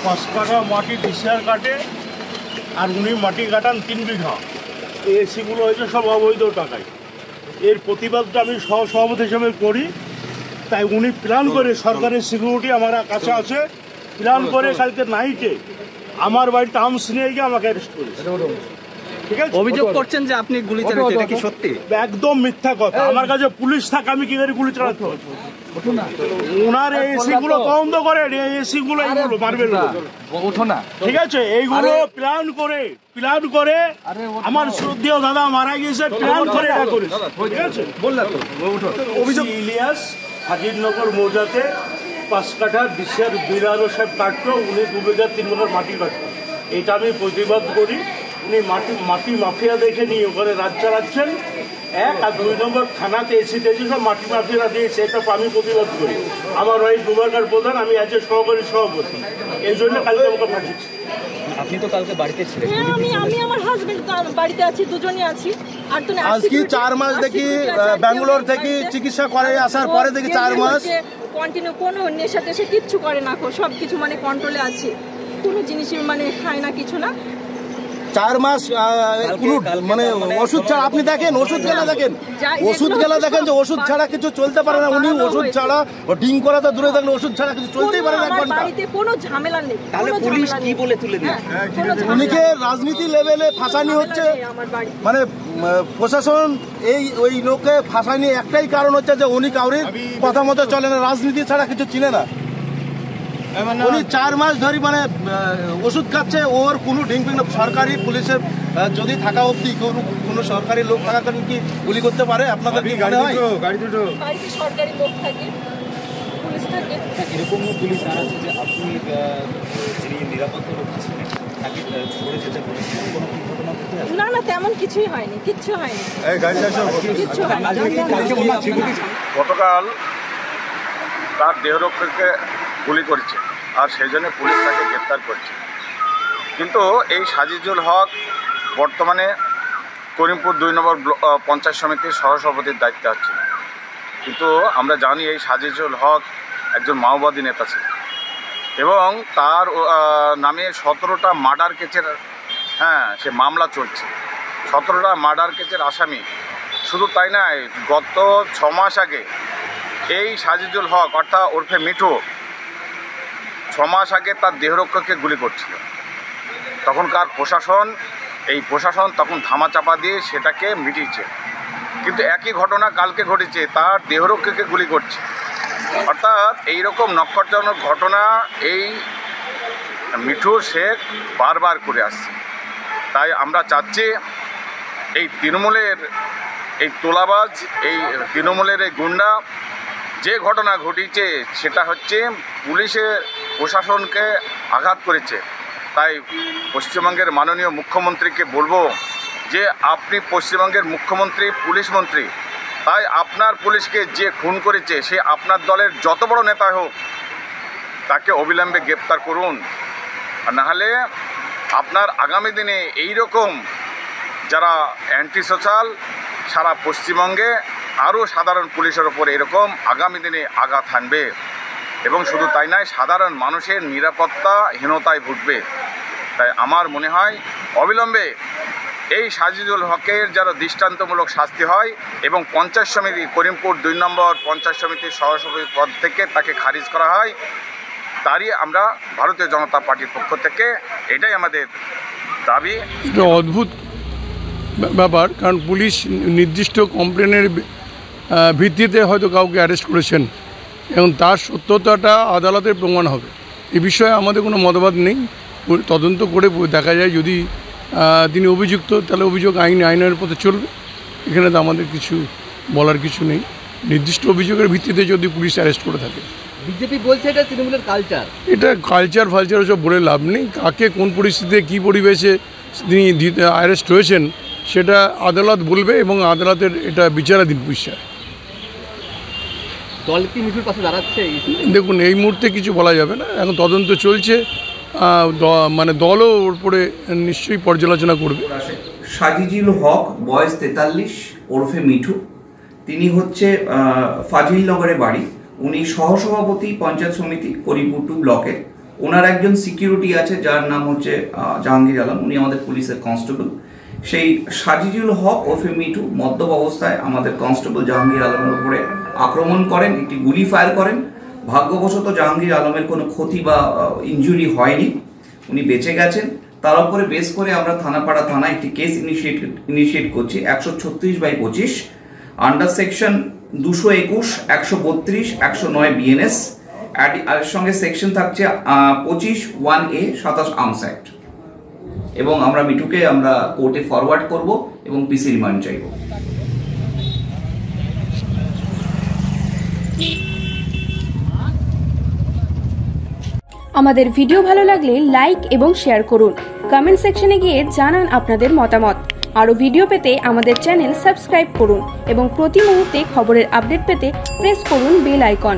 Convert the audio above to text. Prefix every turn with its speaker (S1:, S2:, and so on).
S1: 5 কাঠা মাটি ডিসিআর কাটে আর উনি মাটি কাটান 3 বিঘা। এই এসিগুলো হয়েছে সব অবৈধ টাকায়। এর প্রতিবাদটা আমি সহসভাপতি হিসেবে করি। তাই উনি প্ল্যান করে, সরকারের সিকিউরিটি আমার কাছে আছে, প্ল্যান করে কালকে নাইটে আমার বাড়িতে আর্মস নিয়ে গিয়ে আমাকে অ্যারেস্ট করেছে। ঠিক আছে,
S2: অভিযোগ করছেন যে আপনি গুলি চালিয়েছেন, এটা কি সত্যি?
S1: একদম মিথ্যা কথা। আমার কাছে পুলিশ থাকে, আমি কি করে গুলি চালাতে পারি? ওনার এসি গুলো বন্ধ করে, এসি গুলো এইগুলো মারবেন না, ঠিক আছে? এইগুলো প্ল্যান করে আমার শ্রদ্ধেয় দাদা মারা গিয়েছে, প্ল্যান করে এটা করেছে। ঠিক আছে, বললাম তো অভিযোগ ইলিয়াস হাজিরনগর মৌজাতে 5 কাঠা ডিসিআর বিরালো সাহেব কাটতো, উনি 2 বিঘা 3 বিঘার মাটি কাটতো। এটা আমি প্রতিবাদ করি। উনি মাটি মাফিয়া দেখে নিয়ে ওখানে রাজ চালাচ্ছেন। 1 আর 2 নম্বর থানাতে এসিতে সব মাটি মাফিয়ারা দিয়েছে, এটা আমি প্রতিবাদ করি। আমার ওই দুবারকার প্রধান, আমি আজ সহকারী সভাপতি, এই জন্য কালকে আমাকে পাঠিয়েছি।
S2: আপনি তো কালকে বাড়িতে ছিলেন?
S3: আমি আমার হাজবেন্ড বাড়িতে আছি, দুজনই আছি। আর তো
S4: আজকে 4 মাস দেখি ব্যাঙ্গালোর থেকে চিকিৎসা করে আসার পরে দেখি 4 মাস
S3: কন্টিনিউ কোনো নেশা টেশা কিচ্ছু করে না, সব কিছু মানে কন্ট্রোলে আছে, কোনো জিনিসই মানে খায় না, কিছু না।
S4: 4 মাস মানে ওষুধ ছাড়া, আপনি দেখেন ওষুধ গেলা দেখেন যে ওষুধ ছাড়া কিছু চলতে পারে না। উনি ওষুধ ছাড়া ডিং করা তো দূরে থাকলে ওষুধ ছাড়া কিছু চলতেই পারে না।
S3: বাড়িতে কোনো ঝামেলা নেই।
S2: তাহলে পুলিশ কি বলে তুলে দিল?
S4: উনিকে রাজনীতি লেভেলে ফাঁসানি হচ্ছে, মানে প্রশাসন ওই লোককে ফাঁসানি একটাই কারণ হচ্ছে যে উনি কাউরির কথা মতো চলে না, রাজনীতি ছাড়া কিছু চিনে না। উনি 4 মাস ধরে মানে ওষুধ খাচ্ছে, ওর কোনো ডিঙ্কিং না। সরকারি পুলিশের যদি থাকা অবধি কোনো সরকারি লোক থাকা কি গুলি করতে পারে? আপনাদের কি মনে হয়?
S3: বাড়িতে সরকারি লোক থাকে, পুলিশ থাকে।
S2: এরকম পুলিশ জানাচ্ছে যে আপনি যিনি নিরাপত্তা রক্ষী ছিলেন তাকে সরে যেতে বলেছেন, কোনো ঘটনা ঘটে?
S3: না না, তেমন কিছুই হয়নি, কিচ্ছু হয়নি, কিচ্ছু হয়নি।
S5: গতকাল তার দেহরক্ষীকে গুলি করেছে আর সেই জন্য পুলিশ তাকে গ্রেপ্তার করছে। কিন্তু এই সাজিজুল হক বর্তমানে করিমপুর 2 নম্বর পঞ্চায়েত সমিতির সহসভাপতির দায়িত্বে আছে। কিন্তু আমরা জানি এই সাজিজুল হক একজন মাওবাদী নেতা ছিল এবং তার নামে 17টা মার্ডার কেসের সে মামলা চলছে। 17টা মার্ডার কেসের আসামি। শুধু তাই নয়, গত 6 মাস আগে এই সাজিজুল হক অর্থাৎ ওরফে মিঠু 6 মাস আগে তার দেহরক্ষীকে গুলি করছিল। তখনকার প্রশাসন তখন ধামাচাপা দিয়ে সেটাকে মিটিয়েছে। কিন্তু একই ঘটনা কালকে ঘটেছে, তার দেহরক্ষীকে গুলি করছে। অর্থাৎ এইরকম নক্ষত্রজনক ঘটনা এই মিঠু শেখ বারবার করে আসছে। তাই আমরা চাচ্ছি এই তৃণমূলের এই তোলাবাজ, এই তৃণমূলের এই গুন্ডা যে ঘটনা ঘটিয়েছে সেটা হচ্ছে পুলিশের প্রশাসনকে আঘাত করেছে। তাই পশ্চিমবঙ্গের মাননীয় মুখ্যমন্ত্রীকে বলবো যে আপনি পশ্চিমবঙ্গের মুখ্যমন্ত্রী, পুলিশ মন্ত্রী, তাই আপনার পুলিশকে যে খুন করেছে সে আপনার দলের যত বড় নেতা হোক তাকে অবিলম্বে গ্রেপ্তার করুন। আর নাহলে আপনার আগামী দিনে এই রকম যারা অ্যান্টি সোশ্যাল সারা পশ্চিমবঙ্গে আরও সাধারণ পুলিশের ওপর এরকম আগামী দিনে আঘাত হানবে এবং শুধু তাই নয়, সাধারণ মানুষের নিরাপত্তাহীনতায় ভুগবে। তাই আমার মনে হয় অবিলম্বে এই সাজিজুল হকের যারা দৃষ্টান্তমূলক শাস্তি হয় এবং পঞ্চায়েত সমিতি করিমপুর 2 নম্বর পঞ্চায়েত সমিতির সহসভাপতি পদ থেকে তাকে খারিজ করা হয়। তারই আমরা ভারতীয় জনতা পার্টির পক্ষ থেকে এটাই আমাদের দাবি।
S6: এটা অদ্ভুত ব্যাপার, কারণ পুলিশ নির্দিষ্ট কমপ্লেনের ভিত্তিতে হয়তো কাউকে অ্যারেস্ট করেছেন এবং তার সত্যতাটা আদালতের প্রমাণ হবে। এ বিষয়ে আমাদের কোনো মতবাদ নেই। তদন্ত করে দেখা যায় যদি তিনি অভিযুক্ত, তাহলে অভিযোগ আইনের পথে চলবে। এখানে তো আমাদের কিছু বলার কিছু নেই। নির্দিষ্ট অভিযোগের ভিত্তিতে যদি পুলিশ অ্যারেস্ট করে থাকে।
S2: বিজেপি বলছে এটা তৃণমূলের কালচার। এটা
S6: কালচার ওসব বলে লাভ নেই। কাকে কোন পরিস্থিতিতে কী পরিবেশে তিনি অ্যারেস্ট হয়েছেন সেটা আদালত বলবে এবং আদালতের এটা বিচারাধীন বিষয়।
S2: দল কি মিঠুর পাশে দাঁড়াচ্ছে?
S6: দেখুন, এই মুহূর্তে কিছু বলা যাবে না, এখন তদন্ত চলছে। মানে দলও ওর উপরে নিশ্চয়ই পর্যালোচনা করবে।
S7: সাজিজুল হক বয়স 43 ওরফে মিঠু, তিনি হচ্ছে ফাজিলনগরে বাড়ি। উনি সহসভাপতি পঞ্চায়েত সমিতি করিমপুর 2 ব্লকের। ওনার একজন সিকিউরিটি আছে যার নাম হচ্ছে জাহাঙ্গীর আলম, উনি আমাদের পুলিশের কনস্টেবল। সেই সাজিজুল হক ওরফে মিঠু মদ্যপ অবস্থায় আমাদের কনস্টেবল জাহাঙ্গীর আলমের উপরে আক্রমণ করেন, একটি গুলি ফায়ার করেন। ভাগ্যবশত জাহাঙ্গীর আলমের কোনো ক্ষতি বা ইনজুরি হয়নি, উনি বেঁচে গেছেন। তার উপরে বেস করে আমরা থানাপাড়া থানায় একটি কেস ইনিশিয়েট করছি 136/25 আন্ডার সেকশন 221, 132, 109 BNS, এর সঙ্গে সেকশন থাকছে 25(1)A 27 আর্মস অ্যাক্ট। এবং আমরা মিঠুকে আমরা কোর্টে ফরওয়ার্ড করব এবং পিসি রিমান্ড চাইব।
S8: আমাদের ভিডিও ভালো লাগলে লাইক এবং শেয়ার করুন। কমেন্ট সেকশনে গিয়ে জানান আপনাদের মতামত। আরও ভিডিও পেতে আমাদের চ্যানেল সাবস্ক্রাইব করুন এবং প্রতি মুহূর্তে খবরের আপডেট পেতে প্রেস করুন বেল আইকন।